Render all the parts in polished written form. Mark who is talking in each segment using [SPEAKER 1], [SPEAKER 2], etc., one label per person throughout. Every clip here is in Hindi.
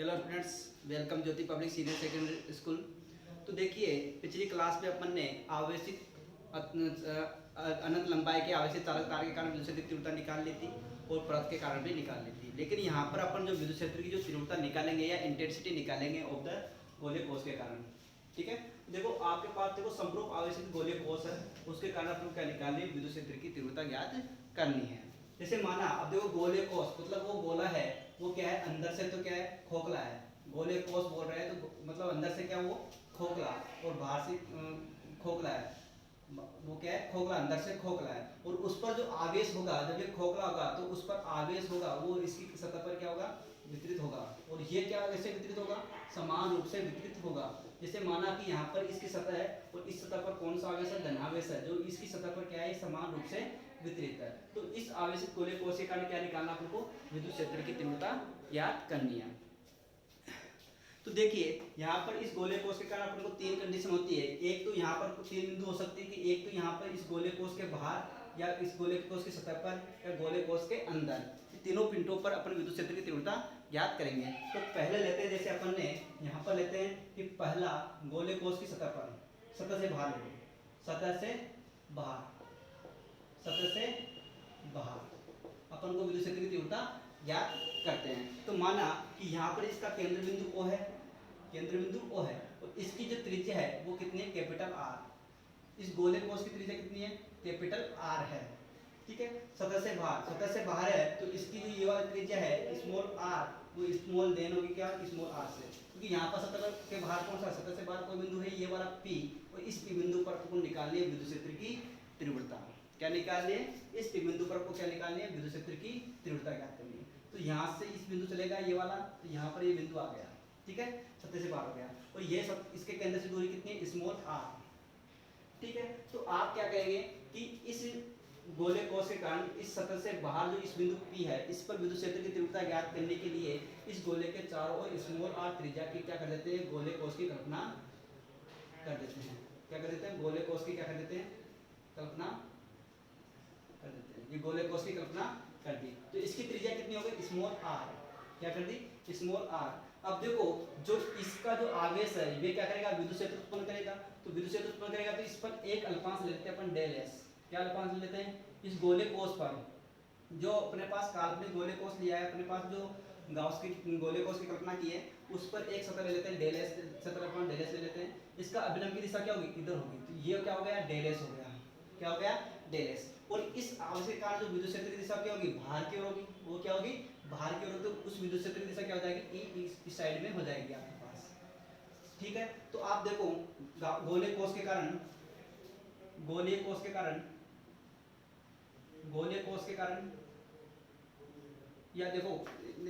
[SPEAKER 1] हेलो स्टूडेंट्स, वेलकम ज्योति पब्लिक सीनियर सेकेंडरी स्कूल। तो देखिए, पिछली क्लास में अपन ने आवेशित अनंत लंबाई के आवेशित चालक तार के कारण विद्युत क्षेत्र की तीव्रता निकाल ली थी और परत के कारण भी निकाल ली थी। लेकिन यहाँ पर अपन जो विद्युत क्षेत्र की जो तीव्रता निकालेंगे या इंटेंसिटी निकालेंगे ऑफ द गोलीय कोष के कारण। ठीक है, देखो आपके पास देखो समरूप आवेशित गोलीय कोष है, उसके कारण अपन क्या निकालनी है, विद्युत क्षेत्र की तीव्रता ज्ञात करनी है। जैसे माना अब देखो गोलीय कोष मतलब वो गोला है, वो क्या है अंदर से तो क्या है खोखला है। गोलीय कोष बोल रहे हैं तो मतलब अंदर से क्या वो खोखला और बाहर से खोखला है। वो क्या है खोखला, अंदर से खोखला है और उस पर जो आवेश होगा, जब ये खोखला होगा तो उस पर आवेश होगा वो इसकी सतह पर क्या होगा, वितरित होगा। और ये क्या कैसे वितरित होगा, समान रूप से वितरित होगा। जैसे माना कि यहाँ पर इसकी सतह है और इस सतह पर कौन सा आवेश है, धनावेश है, जो इसकी सतह पर क्या है समान रूप से वितरित है। तो इस आवेशित गोलीय कोष के कारण क्या निकालना आपको, विद्युत क्षेत्र की तीव्रता याद करनी है। तो देखिए यहाँ पर इस गोलीय कोष के कारण अपन को तीन कंडीशन होती है। एक तो यहाँ पर तीन बिंदु हो सकती है कि एक तो यहाँ पर इस गोलीय कोष के बाहर या इस गोलीय कोष की सतह पर या गोलीय कोष के अंदर, तीनों पिंडों पर अपन विद्युत क्षेत्र की तीव्रता याद करेंगे। तो पहले लेते हैं, जैसे अपन ने यहाँ पर लेते हैं कि पहला गोलीय कोष की सतह पर, सतह से बाहर लेते हैं, सतह से बाहर, सतह से बाहर अपन को विद्युत क्षेत्र की तीव्रता ज्ञात करते हैं। तो माना कि यहाँ पर इसका केंद्र बिंदु O है, केंद्र बिंदु O है और इसकी जो त्रिज्या है वो कितनी है, कैपिटल R। इस गोलीय कोष की त्रिज्या कितनी है, कैपिटल R है। ठीक है, सतह से बाहर है तो इसकी जो ये वाली त्रिज्या है स्मॉल r, वो स्मॉल देन होगी क्या, स्मॉल r से, क्योंकि यहाँ पर सतह के बाहर कौन सा, सतह से बाहर कोई बिंदु है ये वाला P, और इस P बिंदु पर आपको निकालनी है विद्युत क्षेत्र की तीव्रता। क्या निकालनी है, इस P बिंदु पर आपको क्या निकालनी है, विद्युत क्षेत्र की तीव्रता ज्ञात करनी है। तो यहाँ से इस बिंदु चलेगा ये वाला, तो यहाँ पर ये बिंदु आ गया। ठीक है, सतह से बाहर हो गया और ये सब इसके केंद्र से दूरी कितनी है, स्मॉल r। ठीक है, तो आप क्या कहेंगे कि इस गोलीय कोष के कारण इस सतह से बाहर जो इस बिंदु P है, इस पर विद्युत क्षेत्र की तीव्रता ज्ञात करने के लिए इस गोले के चारों ओर स्मॉल r त्रिज्या की क्या कर देते हैं, गोलीय कोष की कल्पना कर देते हैं। क्या कर देते हैं, गोलीय कोष की क्या कर देते हैं, कल्पना कर देते हैं। ये गोलीय कोष की कल्पना कर दी, तो इसकी त्रिज्या कितनी हो गई, स्मॉल r। क्या कर दी, स्मॉल r। अब देखो जो इसका जो आवेश है ये क्या करेगा, विद्युत क्षेत्र उत्पन्न करेगा। तो विद्युत क्षेत्र उत्पन्न करेगा तो इस पर एक अल्पांश लेते हैं अपन डेल s। क्या अल्पांश लेते हैं, इस गोलीय कोष पर जो अपने पास काल्पनिक गोलीय कोष लिया है, अपने पास जो गाउस की गोलीय कोष की कल्पना की है उस पर एक सतह ले लेते हैं डेल s, सतह अपन डेल s ले लेते हैं। इसका अभिलंब की दिशा क्या होगी, इधर होगी, तो ये क्या हो गया, डेल s हो गया। क्या हो गया, डेल s। और इस आवेश के कारण जो विद्युत क्षेत्र की दिशा क्या होगी, बाहर की ओर होगी। वो क्या होगी, बाहर की ओर, तो उस विद्युत क्षेत्र की दिशा क्या हो जाएगी, इस साइड में हो जाएगी आपके पास। ठीक है, तो आप देखो गोलीय कोष के कारण, गोलीय कोष के कारण, गोलीय कोष के कारण, या देखो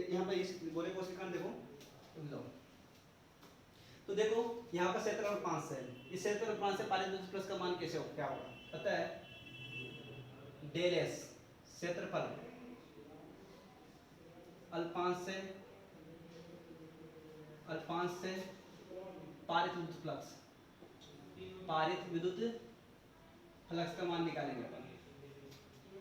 [SPEAKER 1] यहाँ पर इस गोलीय कोष के कारण देखो, तो देखो यहाँ पर क्षेत्रफल 5 है, इस क्षेत्रफल 5 से पारित विद्युत प्लस का मान कैसे हो, क्या होगा पता है, डेल s क्षेत्रफल अल्पांश से पारित विद्युत फ्लक्स, पारित विद्युत फ्लक्स का मान निकालेंगे अपन।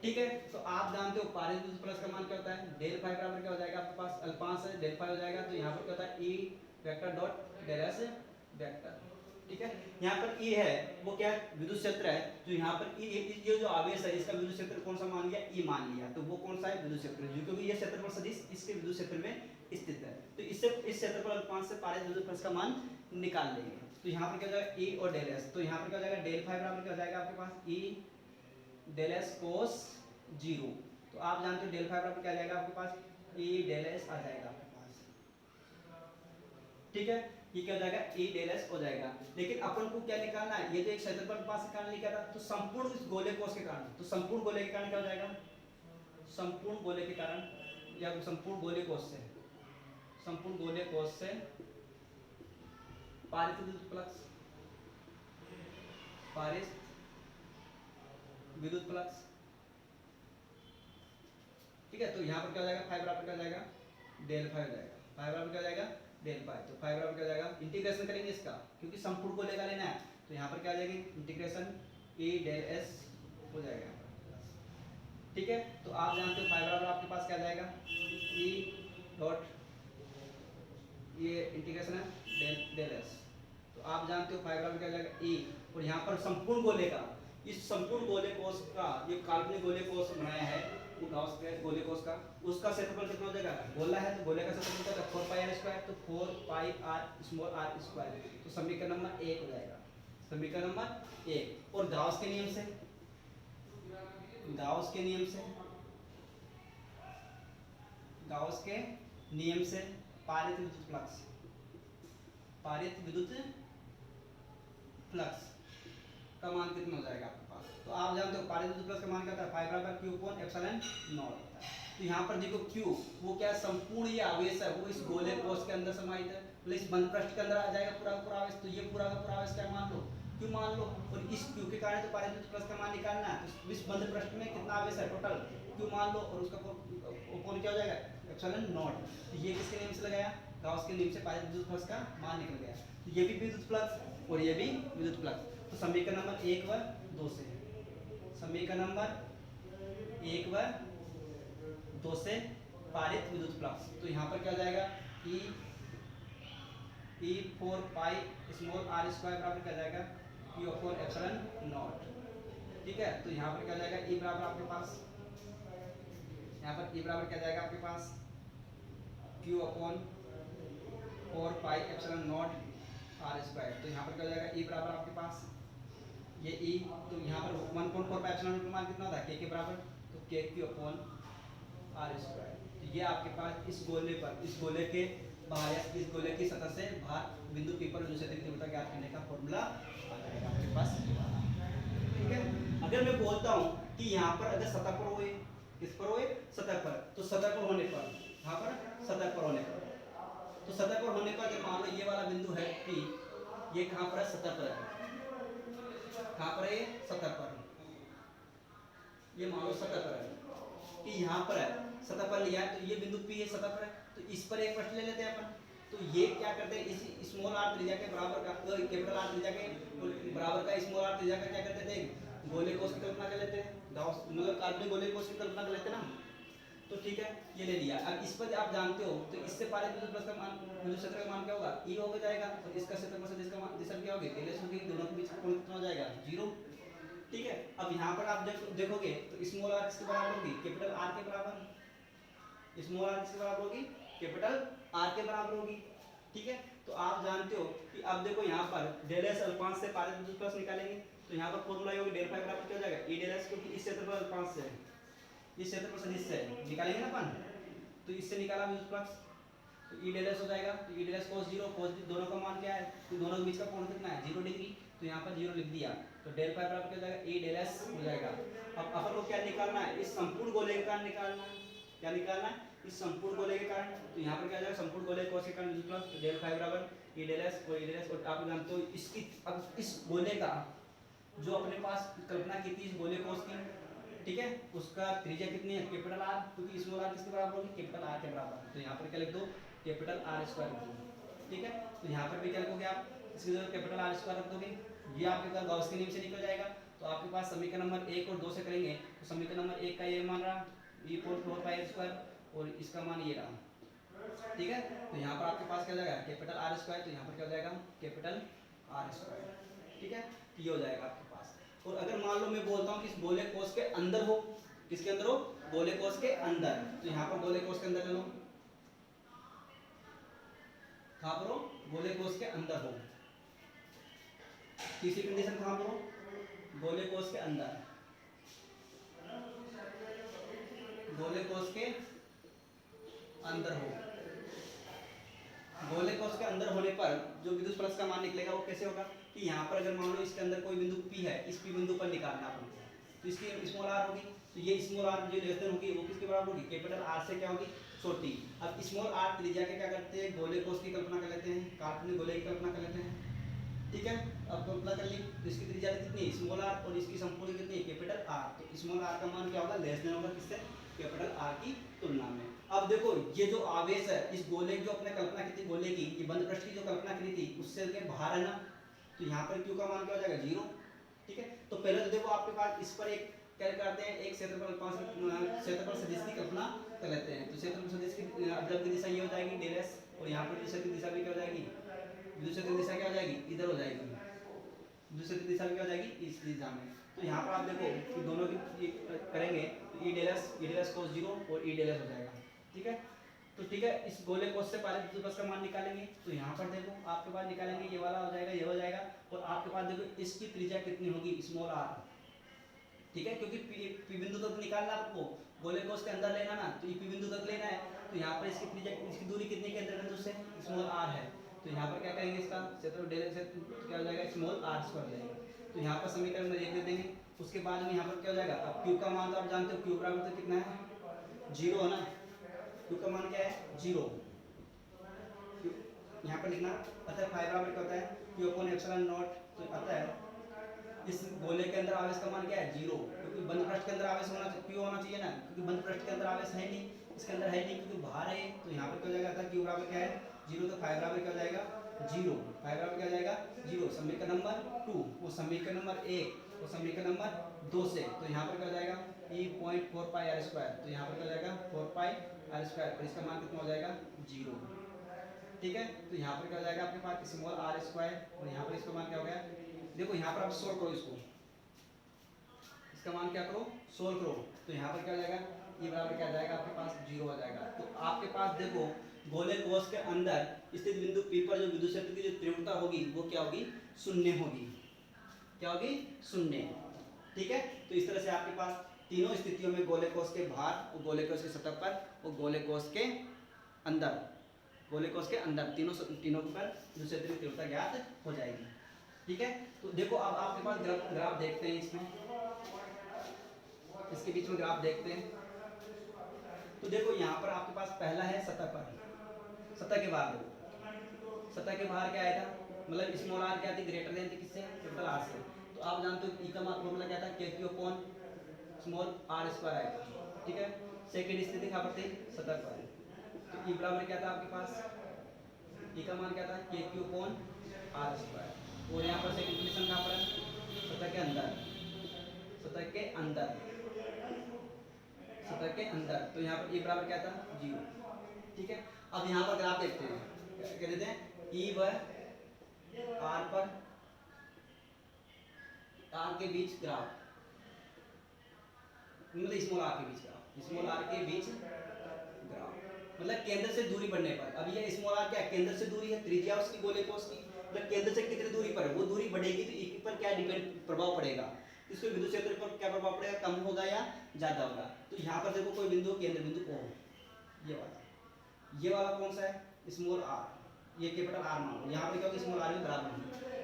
[SPEAKER 1] ठीक है, तो आप जानते हो पारित विद्युत फ्लक्स का मान क्या होता है, डेल फाइ बराबर क्या हो जाएगा आपके पास, अल्पांश है डेल फाइ हो जाएगा, तो यहाँ पर क्या होता है E vector dot del s vector. ठीक है, यहाँ पर E है वो क्या विद्युत क्षेत्र है, जो यहाँ पर ये जो आवेश है इसका विद्युत क्षेत्र कौन सा मान लिया, E मान लिया, तो वो कौन सा है, विद्युत क्षेत्र, क्योंकि ये क्षेत्रफल सदिश इसके विद्युत क्षेत्र में स्थित है। तो इससे इस क्षेत्रफल अल्पांश से पारित विद्युत फ्लक्स का मान निकाल लेंगे। तो यहाँ पर क्या हो जाएगा E और डेल s, तो यहाँ पर क्या हो जाएगा, डेल फाइ बराबर क्या हो जाएगा आपके पास, E डेल s कोस 0। तो आप जानते हो डेल फाइ बराबर क्या आ जाएगा आपके पास, E डेल s आ जाएगा आपके पास। ठीक है, ये क्या हो जाएगा, E डेल s हो जाएगा। लेकिन अपन को क्या निकालना है, ये जो एक क्षेत्रफल पास के कारण लिखा था, तो संपूर्ण इस गोले कोष के कारण, तो संपूर्ण गोले के कारण क्या हो जाएगा, संपूर्ण गोले के कारण या संपूर्ण गोले कोष से, संपूर्ण गोले कोष से पारित विद्युत फ्लक्स, पारित विद्युत फ्लक्स। ठीक है, तो यहाँ पर क्या हो जाएगा, फाइ बराबर क्या हो जाएगा, डेल फाइ हो जाएगा, फाइ बराबर क्या हो जाएगा, डेल फाइ। तो फाइ बराबर क्या हो जाएगा, इंटीग्रेशन करेंगे इसका, क्योंकि संपूर्ण को लेकर लेना है, तो यहाँ पर क्या आ जाएगी इंटीग्रेशन E डेल s हो जाएगा। ठीक है, तो आप जानते हो फाइ बराबर आपके पास क्या आ जाएगा, E डॉट ठीक है सर, डेल एस। तो आप जानते हो फाइव बराबर क्या हो जाएगा ई, और यहाँ पर संपूर्ण गोले का, इस संपूर्ण गोले कोष का ये काल्पनिक गोले कोष बनाया है वो गाउस के गोले कोष का, उसका क्षेत्रफल कितना हो जाएगा, गोला है तो गोले का क्षेत्रफल कितना होगा 4 पाई आर स्क्वायर, तो 4 पाई आर स्मॉल आर स्क्वायर, तो समीकरण नंबर 1 हो जाएगा, समीकरण नंबर 1। और गाउस के नियम से, गाउस के नियम से, गाउस के नियम से पारित विद्युत फ्लक्स, पारित विद्युत फ्लक्स का मान कितना हो जाएगा आपके पास, तो आप जानते हो पारित विद्युत फ्लक्स का मान क्या होता है, पाई बराबर q अपॉन एप्सिलॉन नॉट होता है। तो यहाँ पर देखो q वो क्या संपूर्ण ये आवेश है वो इस गोले कोष के अंदर समाहित है, तो इस बंद पृष्ठ के अंदर आ जाएगा पूरा का पूरा आवेश, तो ये पूरा का पूरा आवेश क्या मान लो q मान लो, और इस q के कारण तो पारित विद्युत फ्लक्स का मान निकालना है, तो इस बंद पृष्ठ में कितना आवेश है टोटल q मान लो, और उसका अपॉन क्या हो जाएगा एप्सिलॉन नॉट। तो ये किसके नियम से लगाया, गाउस के नियम से पारित विद्युत फ्लक्स का मान निकल गया, तो ये भी विद्युत फ्लक्स और ये भी विद्युत फ्लक्स। तो समीकरण नंबर 1 व 2 से, समीकरण नंबर 1 व 2 से पारित विद्युत फ्लक्स, तो यहाँ पर क्या हो जाएगा ई 4 पाई स्मॉल आर स्क्वायर बराबर क्या जाएगा q अपॉन एप्सिलॉन नॉट, ठीक है। तो यहाँ पर क्या हो जाएगा ई बराबर आपके पास, यहाँ पर ई बराबर क्या जाएगा आपके पास q upon 4 pi epsilon naught r square, तो यहाँ पर क्या हो जाएगा ई बराबर आपके पास ये ई, तो यहाँ पर 1.4 पाई एप्सिलॉन नॉट का मान कितना होता है k के बराबर, तो k q upon r square. तो ये आपके पास इस गोले पर, इस गोले के बाहर या इस गोले की सतह से बाहर बिंदु P पर विद्युत क्षेत्र की तीव्रता ज्ञात करने का फॉर्मूला आ जाएगा आपके पास, ठीक है। अगर मैं बोलता हूँ कि यहाँ पर अगर सतह पर होए, किस पर होए सतह पर, तो सतह पर होने पर, यहाँ पर सतह पर होने पर, तो सतह पर होने पर अगर मान लो ये वाला बिंदु है P, ये कहाँ पर है सतह पर है, कहाँ पर है सतह पर, ये मान लो सतह पर है कि यहाँ पर है सतह पर लिया है, तो ये बिंदु P है सतह पर है, तो इस पर एक प्रश्न ले लेते हैं अपन। तो ये क्या करते हैं, इस स्मॉल आर त्रिज्या के बराबर का कैपिटल आर त्रिज्या के बराबर का स्मॉल आर त्रिज्या का क्या करते थे, गोले कोष की कल्पना कर लेते हैं, गाउस मतलब काल्पनिक गोले कोष की कल्पना कर लेते हैं ना, तो ठीक है ये ले लिया। अब इस पर आप जानते हो तो इससे पारित विद्युत फ्लक्स का मान, विद्युत क्षेत्र का मान क्या होगा ई हो जाएगा, और इसका क्षेत्रफल से इसका मान दिशा क्या होगी ls होगी, दोनों के बीच का कोण कितना हो जाएगा 0, ठीक है। अब यहाँ पर आप देखोगे तो स्मॉल आर किसके बराबर होगी कैपिटल आर के बराबर, स्मॉल आर किसके बराबर होगी कैपिटल आर के बराबर होगी, ठीक है। तो आप जानते हो कि अब देखो यहाँ पर डेल एस अल्पांश से पारित विद्युत फ्लक्स निकालेंगे, तो यहाँ पर फॉर्मूला होगी डेल फाई बराबर क्या हो जाएगा ई डेल एस, क्योंकि इस क्षेत्रफल अल्पांश से, इस क्षेत्रफल सदिश से निकालेंगे ना अपन, तो इससे निकाला विद्युत फ्लक्स, तो ई डेल एस हो जाएगा, तो E del s cos 0 cos दोनों का मान क्या है, तो दोनों के बीच का कोण कितना है 0 डिग्री, तो यहाँ पर 0 लिख दिया, तो डेल फाई बराबर क्या हो जाएगा ई डेल एस हो जाएगा। अब अपन को क्या निकालना है, इस संपूर्ण गोले के कारण निकालना है, क्या निकालना है इस संपूर्ण गोले के कारण, तो यहाँ पर क्या जाएगा संपूर्ण गोले कोष के कारण विद्युत फ्लक्स, तो डेल फाई बराबर ई डेल एस और ई डेल एस, और आप जानते हो इसकी, अब इस गोले का जो अपने पास कल्पना की थी इस गोले कोष की, ठीक है, उसका त्रिज्या कितनी है कैपिटल आर, क्योंकि स्मॉल आर किसके बराबर होगी कैपिटल आर के बराबर, तो यहाँ पर क्या लिख दो कैपिटल आर स्क्वायर लिख दो, ठीक है। तो यहाँ पर भी क्या लिखोगे आप, इसकी जगह कैपिटल आर स्क्वायर रख दोगे, ये आपके पास गाउस के नियम से निकल जाएगा। तो आपके पास समीकरण नंबर 1 और 2 से करेंगे, तो समीकरण नंबर 1 का ये मान रहा e 4 पाई स्क्वायर, और इसका मान ये रहा, ठीक है। तो यहाँ पर आपके पास क्या हो जाएगा कैपिटल आर स्क्वायर, तो यहाँ पर क्या हो जाएगा कैपिटल आर स्क्वायर, ठीक है, ये हो जाएगा आपके पास। और अगर मान लो मैं बोलता हूँ कि इस गोले कोष के अंदर हो, किसके अंदर हो गोले कोष के अंदर, तो यहाँ पर गोले कोष के अंदर ले लो, कहाँ पर हो गोले कोष के अंदर हो, तीसरी कंडीशन कहाँ पर हो गोले कोष के अंदर, गोले कोष के अंदर हो, गोले कोष के अंदर होने पर जो विद्युत फ्लक्स का मान निकलेगा वो कैसे होगा कि यहाँ पर अगर मान लो इसके अंदर कोई बिंदु P है, इस P बिंदु पर निकालना अपन, तो इसकी स्मॉल आर होगी, तो ये स्मॉल आर जो लेस देन होगी वो किसके बराबर होगी कैपिटल आर से क्या होगी छोटी। अब स्मॉल आर त्रिज्या के क्या करते हैं गोले कोष की कल्पना कर लेते हैं, काल्पनिक गोले की कल्पना कर लेते हैं, ठीक है। अब कल्पना कर ली तो इसकी त्रिज्या कितनी स्मॉल आर, और इसकी संपूर्ण कितनी कैपिटल आर, तो स्मॉल आर का मान क्या होगा लेस देन होगा किससे कैपिटल आर की तुलना में। अब देखो ये जो आवेश है इस गोले की जो अपने कल्पना की थी गोले की, ये बंद पृष्ठ की जो कल्पना की थी उससे बाहर है ना, तो यहाँ पर क्यू का मान क्या हो जाएगा 0, ठीक है। तो पहले तो देखो आपके पास इस पर एक क्या करते हैं, एक क्षेत्रफल सदिश की कल्पना कर लेते हैं। तो क्षेत्रफल सदिश की अवयव की दिशा ये हो जाएगी डेल एस, और यहाँ पर विदूषक की दिशा भी क्या हो जाएगी, विदूषक की दिशा क्या हो जाएगी, इधर हो जाएगी, विदूषक की दिशा भी क्या हो जाएगी, इस दिशा में। तो यहाँ पर आप देखो कि दोनों की करेंगे तो ई डेल एस cos 0 और ई डेल एस हो जाएगा, ठीक है। तो ठीक है, इस गोले कोस से पहले बिंदु का मान निकालेंगे। तो यहाँ पर देखो आपके पास निकालेंगे, ये वाला हो जाएगा, ये हो जाएगा, और आपके पास देखो इसकी त्रिज्या कितनी होगी, स्मॉल आर, ठीक है, क्योंकि पी बिंदु तक निकालना आपको, गोले कोस के अंदर लेना ना, तो ये पी बिंदु तक लेना है। तो यहाँ पर इसकी त्रिज्या, इसकी दूरी कितनी केंद्र बिंदु से, स्मॉल आर है। तो यहाँ पर क्या करेंगे, इसका क्षेत्र डेल से क्या हो जाएगा, स्मॉल आर स्क्वायर जाएगा। तो यहाँ पर समीकरण में एक दे देंगे। उसके बाद में यहाँ पर क्या हो जाएगा, अब क्यू का मान तो आप जानते हो, क्यू बराबर तो कितना है, 0 है ना, क्यू का मान क्या है, 0। यहाँ पर लिखना, अतः फाइव बराबर क्या होता है, क्यू अपॉन एप्सिलॉन नॉट। तो अतः इस गोले के अंदर आवेश का मान क्या है, 0, क्योंकि बंद पृष्ठ के अंदर आवेश होना चाहिए, क्यू होना चाहिए ना, क्योंकि बंद पृष्ठ के अंदर आवेश है नहीं, इसके अंदर है नहीं क्योंकि बाहर है। तो यहाँ पर क्या हो जाएगा, अतः क्यू बराबर क्या है, 0, तो फाइव बराबर क्या हो जाएगा, 0, फाइव बराबर क्या हो जाएगा, 0। समीकरण नंबर 2 वो समीकरण नंबर 1 वो समीकरण नंबर 2 से, तो यहाँ पर क्या हो जाएगा, e 0.4 पाई आर स्क्वायर। तो यहाँ पर क्या हो जाएगा, 4 पाई आर स्क्वायर, और इसका मान कितना हो जाएगा, 0, ठीक है। तो यहाँ पर क्या हो जाएगा आपके पास स्मॉल आर स्क्वायर, और यहाँ पर इसका मान क्या हो गया, देखो यहाँ पर आप सोल्व करो इसको, इसका मान क्या करो, सोल्व करो। तो यहाँ पर क्या हो जाएगा, ये बराबर क्या आ जाएगा आपके पास, 0 आ जाएगा। तो आपके पास देखो गोले कोश के अंदर स्थित बिंदु P पर जो विद्युत क्षेत्र की जो तीव्रता होगी वो क्या होगी, शून्य होगी, क्या होगी, शून्य, ठीक है। तो इस तरह से आपके पास तीनों स्थितियों में गोले कोश के बाहर और गोले कोश के सतह पर और गोले कोश के अंदर, गोले कोश के अंदर तीनों पर विद्युत क्षेत्र की तीव्रता ज्ञात हो जाएगी, ठीक है। तो देखो अब आपके पास ग्राफ देखते हैं, इसमें इसके बीच में ग्राफ देखते हैं। तो देखो यहाँ पर आपके पास पहला है सतह पर, सतह के बाहर, सतह के बाहर क्या आया था, मतलब स्मॉल आर क्या थी, ग्रेटर देन थी किससे, कैपिटल आर से। तो आप जानते हो ई का फॉर्मूला क्या था, k q upon small r square आएगा, ठीक है। सेकंड स्थिति कहाँ पर थी, सतह पर। तो ई बराबर क्या था आपके पास, ई का मान क्या था, k q upon r square, और यहाँ पर सेकंड कंडीशन कहाँ पर है, सतह के अंदर, सतह के अंदर, सतह के अंदर। तो यहाँ पर ई बराबर क्या था, 0, ठीक है। अब यहाँ पर ग्राफ देखते हैं, क्या देते हैं, ई व आर पर, आर के बीच ग्राफ, मतलब स्मॉल आर के बीच ग्राफ, स्मॉल आर के बीच ग्राफ, मतलब केंद्र से दूरी बढ़ने पर। अब ये स्मॉल आर क्या, केंद्र से दूरी है, त्रिज्या उसकी गोले कोश की, मतलब केंद्र से कितनी दूरी पर है, वो दूरी बढ़ेगी तो ई पर क्या डिपेंड प्रभाव पड़ेगा, इसको विद्युत क्षेत्र पर क्या प्रभाव पड़ेगा, कम होगा या ज्यादा होगा। तो यहाँ पर देखो कोई बिंदु, केंद्र बिंदु O, ये वाला कौन सा है, स्मॉल आर, ये कैपिटल आर मान लो, यहाँ पर क्या होगा, स्मॉल आर भी बराबर है,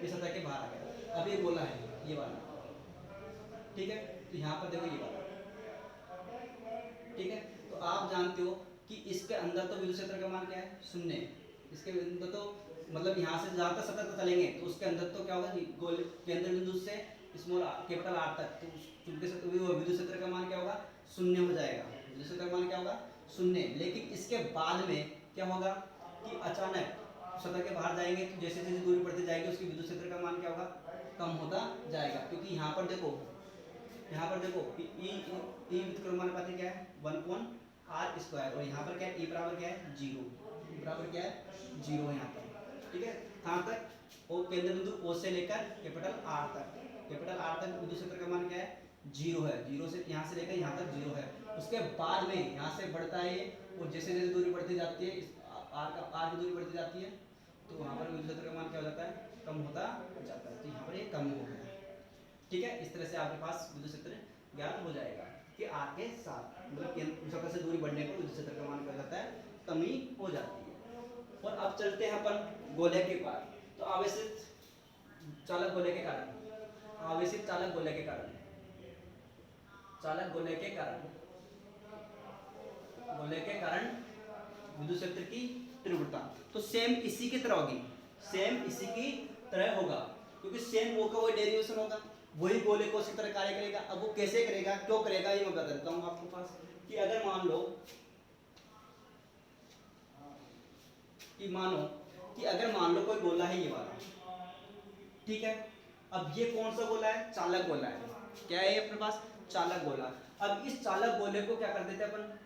[SPEAKER 1] ये सतह के बाहर आ गया। अब ये बोला है ये वाला, ठीक है। तो यहाँ पर देखो ये वाला, ठीक है। तो आप जानते हो कि इसके अंदर तो विद्युत क्षेत्र का मान क्या है, 0, इसके अंदर तो मतलब यहाँ से जहाँ तक सतह तक चलेंगे तो उसके अंदर तो क्या होगा, गोल केंद्र बिंदु से स्मॉल कैपिटल आर तक, तो चूंकि विद्युत क्षेत्र का मान क्या होगा, 0 हो जाएगा, विद्युत क्षेत्र का मान क्या होगा, 0। लेकिन इसके बाद में क्या होगा कि अचानक सतह के बाहर जाएंगे तो जैसे जैसे दूरी बढ़ती जाएगी उसकी विद्युत क्षेत्र का मान क्या होगा, कम होता जाएगा। क्योंकि यहाँ पर देखो ई व्युत्क्रमानुपाती क्या है, 1/r स्क्वायर, और यहाँ पर क्या है, ई बराबर क्या है, 0, ई बराबर क्या है, 0 है यहाँ पर, ठीक है। कहाँ तक, और केंद्र बिंदु O से लेकर कैपिटल R तक, कैपिटल R तक विद्युत क्षेत्र का मान क्या है, 0 है, 0 से यहाँ से लेकर यहाँ तक 0 है। उसके बाद में यहाँ से बढ़ता है ये, और जैसे जैसे दूरी बढ़ती जाती है, R की दूरी बढ़ती जाती है, तो वहाँ पर विद्युत क्षेत्र का मान क्या हो जाता है, कम होता जाता है। तो यहाँ पर ये कम हो गया, ठीक है। इस तरह से आपके पास विद्युत क्षेत्र ज्ञात हो जाएगा कि आर के साथ, मतलब सतह से दूरी बढ़ने पर विद्युत क्षेत्र का मान क्या हो जाता है, कमी हो जाती है। और अब चलते हैं अपन गोले के पार। तो आवेशित चालक गोले के कारण, आवेशित चालक गोले के कारण, चालक गोले के कारण, गोले के कारण विद्युत क्षेत्र की तीव्रता तो सेम इसी की तरह होगी, सेम इसी की तरह होगा, क्योंकि सेम वो का वही डेरिवेशन होगा, वही गोले कोश की तरह कार्य करेगा। अब वो कैसे करेगा, क्यों करेगा, ये मैं बता देता हूँ आपके पास। कि अगर मान लो कोई गोला है ये वाला, ठीक है। अब ये कौन सा गोला है, चालक गोला है, क्या है अपने पास, चालक गोला। अब इस चालक गोले को क्या कर देते हैं अपन,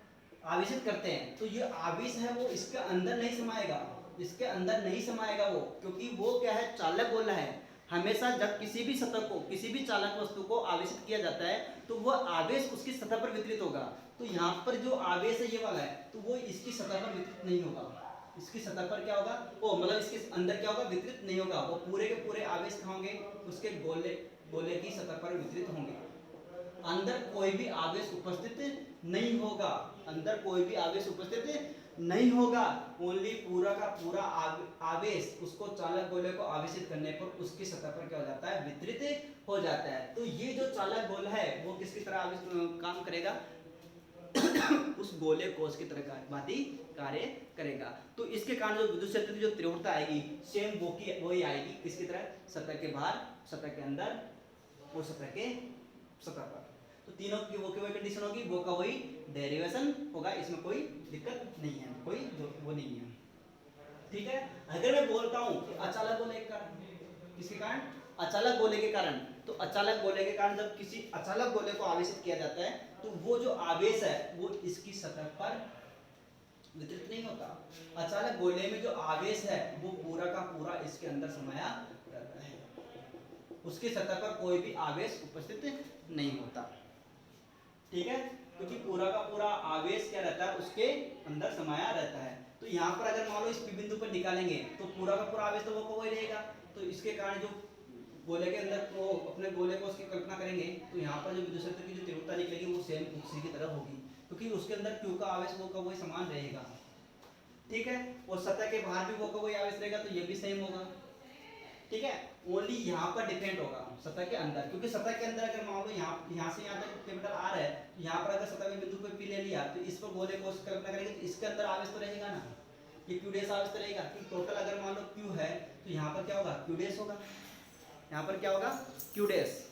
[SPEAKER 1] आवेशित करते हैं, तो ये आवेश है वो इसके अंदर नहीं समाएगा, इसके अंदर नहीं समाएगा वो, क्योंकि वो क्या है, चालक गोला है। हमेशा जब किसी भी सतह को, किसी भी चालक वस्तु को आवेशित किया जाता है तो वह आवेश उसकी सतह पर वितरित होगा। तो यहाँ पर जो आवेश है ये वाला है, तो वो इसकी सतह पर वितरित नहीं होगा, इसकी सतह पर क्या होगा, वो मतलब इसके अंदर क्या होगा, वितरित नहीं होगा। वो पूरे के पूरे आवेश कहाँ होंगे, उसके गोले की सतह पर वितरित होंगे। अंदर कोई भी आवेश उपस्थित नहीं होगा, अंदर कोई भी आवेश उपस्थित नहीं होगा। ओनली पूरा का पूरा आवेश उसको चालक गोले को आवेशित करने पर उसकी सतह पर क्या हो जाता है, वितरित हो जाता है। तो ये जो चालक गोला है वो किसकी तरह काम करेगा उस गोले कोश की तरह कार्य करेगा। तो इसके कारण जो विद्युत क्षेत्र की जो तीव्रता आएगी सेम वो की वही आएगी, किसकी तरह, सतह के बाहर, सतह के अंदर और सतह के सतह पर। तो तीनों की वो की वही कंडीशन होगी, वो का वही डेरिवेशन होगा, इसमें कोई दिक्कत नहीं है, कोई वो नहीं है। ठीक है। अगर मैं बोलता हूँ कि अचालक गोले के कारण, किसके कारण, अचालक गोले के कारण, तो अचालक गोले के कारण जब किसी अचालक गोले को आवेशित किया जाता है तो वो जो आवेश है वो इसकी सतह पर वितरित नहीं होता। अचालक गोले में जो आवेश है वो पूरा का पूरा इसके अंदर समाया रहता है, उसकी सतह पर कोई भी आवेश उपस्थित नहीं होता। ठीक है, क्योंकि पूरा का पूरा आवेश क्या रहता है, उसके अंदर समाया रहता है। तो यहाँ पर अगर मान लो इस पी बिंदु पर निकालेंगे तो पूरा का पूरा आवेश तो वो वही रहेगा। तो इसके कारण जो गोले के अंदर वो अपने गोले को उसकी कल्पना करेंगे तो यहाँ पर जो विद्युत क्षेत्र की जो तीव्रता निकलेगी वो सेम उसी की तरह होगी, क्योंकि उसके अंदर क्यू का आवेश वो का वही समान रहेगा। ठीक है, और सतह के बाहर भी वो का वही आवेश रहेगा, तो ये भी सेम होगा। ठीक है, ओनली यहाँ पर डिफरेंट होगा सतह के अंदर, क्योंकि सतह के अंदर अगर मान लो यहाँ से यहाँ तक कैपिटल आर है, तो यहाँ पर अगर सतह के बिंदु पे पी ले लिया तो इस पर गोले को कल्पना करेंगे तो इसके अंदर आवेश तो रहेगा ना, ये क्यू डेस आवेश तो रहेगा। कि टोटल अगर मान लो क्यू है तो यहाँ पर क्या होगा, क्यू डेस होगा, यहाँ पर क्या होगा, क्यू डेस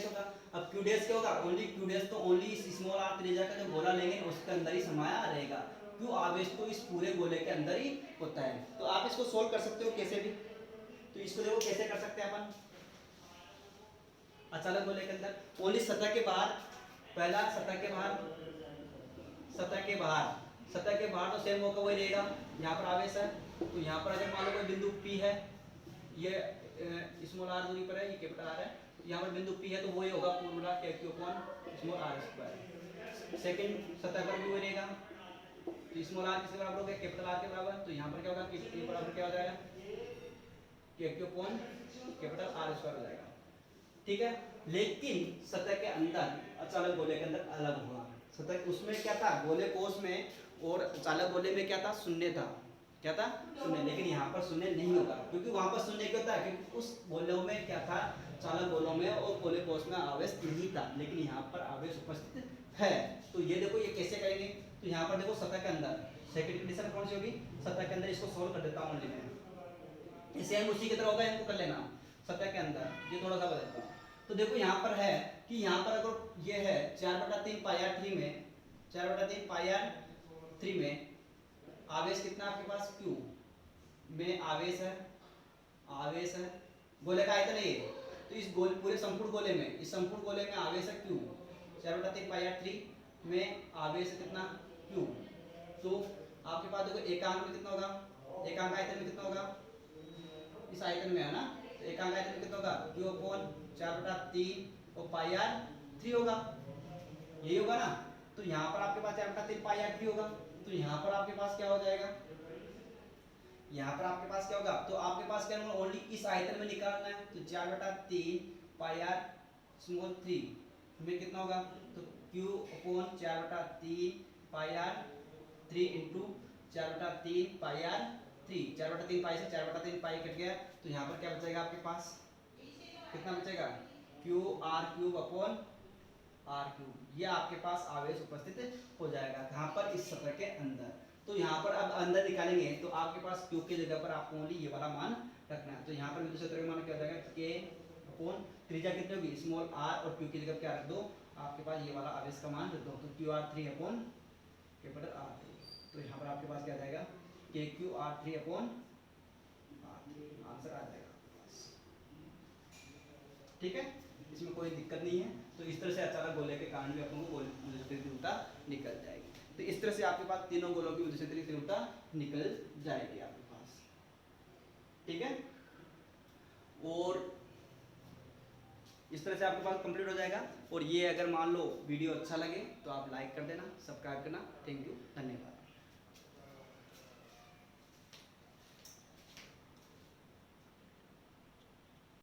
[SPEAKER 1] होगा। अब क्यू डेस क्या होगा, ओनली क्यू डेस तो ओनली इस स्मॉल आर त्रिज्या का जो गोला लेंगे उसके अंदर ही समाया रहेगा। क्यू आवेश तो इस पूरे गोले के अंदर ही होता है। तो आप इसको सोल्व कर सकते हो कैसे भी, तो इसको देखो कैसे कर सकते हैं अपन, अचालक गोले के अंदर ओनली सतह के बाहर, पहला सतह के बाहर तो सेम होगा वही रहेगा। यहाँ पर आवेश है तो यहाँ पर अगर मान लो कोई बिंदु P है, ये स्मॉल r दूरी पर है, ये कैपिटल R है, यहाँ पर बिंदु P है तो वही होगा पूरा Q upon small r square. Second सतह पर भी वही रहेगा, तो स्मॉल r किसके बराबर हो गया, कैपिटल R के बराबर, तो यहाँ पर क्या होगा, Q बराबर क्या हो जाएगा, Q upon capital R square हो जाएगा। ठीक है, लेकिन सतह के अंदर अचालक गोले के अंदर अलग होगा। सतह उसमें क्या था, गोले कोश में और चालक गोले में क्या था, शून्य था, क्या था, शून्य। लेकिन यहाँ पर शून्य नहीं होगा, क्योंकि वहां पर शून्य क्यों था, क्योंकि उस गोलों में क्या था, चालक गोलों में और गोले कोश में आवेश नहीं था, लेकिन यहाँ पर आवेश उपस्थित है। तो ये देखो ये कैसे करेंगे, तो यहाँ पर देखो सतह के अंदर सेकंड कंडीशन कौन सी होगी, सतह के अंदर इसको सोल्व कर देता हूँ मैं, सेम उसी की तरह होगा, इनको कर लेना सतह के अंदर, ये थोड़ा सा बदलता हूँ। तो देखो यहाँ पर है कि यहाँ पर अगर ये है 4/3 पाई आर 3 में, 4/3 पाई आर 3 में आवेश कितना आपके पास, Q में आवेश है, गोले का आयतन है। तो इस गोल पूरे संपूर्ण गोले में, इस संपूर्ण गोले में आवेश है Q, 4/3 पाई आर 3 में आवेश है कितना, Q। तो आपके पास देखो एकांक में कितना होगा, एकांक आयतन में कितना होगा, इस आयतन में है ना, तो एकांक आयतन में कितना होगा, Q अपॉन 4/3 और पाई आर 3 होगा, यही होगा ना। तो यहाँ पर आपके पास 4/3 पाई आर 3 होगा, तो यहाँ पर आपके पास क्या हो जाएगा, यहाँ पर आपके पास क्या होगा, तो आपके पास क्या होगा, ओनली इस आयतन में निकालना है। तो 4/3 पाई आर स्मॉल 3 में कितना होगा, तो Q upon 4/3 pi r 3 into 4/3 pi r 3, 4/3 pi से 4/3 पाई कट गया, तो यहाँ पर क्या बचेगा आपके पास, कितना बचेगा, Q R cube upon R cube. ये आपके पास आवेश उपस्थित हो जाएगा कहाँ पर, इस सतह के अंदर। तो यहाँ पर अब अंदर निकालेंगे तो आपके पास Q की जगह पर आपको ओनली ये वाला मान रखना है। तो यहाँ पर विद्युत क्षेत्र का मान क्या हो जाएगा, K अपॉन त्रिज्या कितनी होगी, स्मॉल r, और Q की जगह क्या रख दो, आपके पास ये वाला आवेश का मान रख दो, तो QR3 अपॉन कैपिटल R3। तो यहाँ पर आपके पास क्या आ जाएगा, KQR3 अपॉन R3, आंसर आ जाएगा। ठीक है, इसमें कोई दिक्कत नहीं है। तो इस तरह से अचानक गोले के कारण भी अपन को विद्युत तीव्रता निकल जाएगी। तो इस तरह से आपके पास तीनों गोलों की विद्युत तीव्रता निकल जाएगी आपके पास, ठीक है। और इस तरह से आपके पास कंप्लीट हो जाएगा। और ये अगर मान लो वीडियो अच्छा लगे तो आप लाइक कर देना, सब्सक्राइब करना। थैंक यू, धन्यवाद।